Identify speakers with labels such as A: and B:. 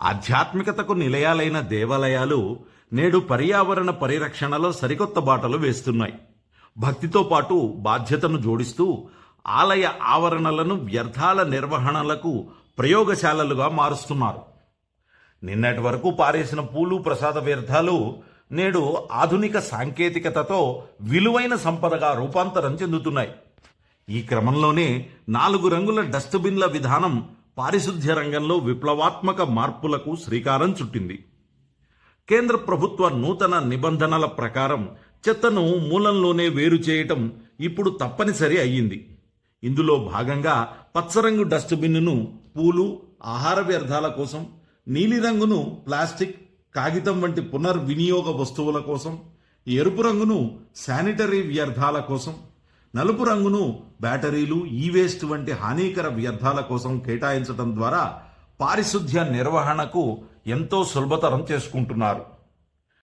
A: ఆధ్యాత్మికతకు నిలయాలైన దేవాలయాలు నేడు పర్యావరణ పరిరక్షణలో సరికొత్త బాటలు వేస్తున్నాయి. భక్తితో పాటు బాధ్యతను జోడిస్తూ ఆలయ ఆవరణలను వ్యర్థాల నిర్వహణలకు ప్రయోగశాలలుగా మారుస్తున్నారు. నిన్నటి వరకు పారేసిన పూలు ప్రసాద వ్యర్థాలు నేడు ఆధునిక సాంకేతికతతో విలువైన సంపదగా రూపాంతరం చెందుతున్నాయి. ఈ క్రమంలోనే 4 రంగుల డస్ట్బిన్ల విధానం పారిశుధ్య రంగంలో విప్లవాత్మక మార్పులకు శ్రీకారం చుట్టింది. కేంద్ర ప్రభుత్వ నూతన నిబంధనల ప్రకారం చెత్తను మూలంలోనే వేరు చేయటం ఇప్పుడు తప్పనిసరి అయ్యింది. ఇందులో భాగంగా పచ్చరంగు డస్ట్బిన్ను పూలు, ఆహార వ్యర్థాల కోసం, నీలిరంగును ప్లాస్టిక్, కాగితం వంటి పునర్వినియోగ వస్తువుల కోసం, ఎరుపు రంగును శానిటరీ వ్యర్థాల కోసం, నలుపు రంగును బ్యాటరీలు, ఈ-వేస్ట్ వంటి హానికర వ్యర్థాల కోసం కేటాయించడం ద్వారా పారిశుధ్య నిర్వహణకు ఎంతో సులభతరం చేసుకుంటున్నారు.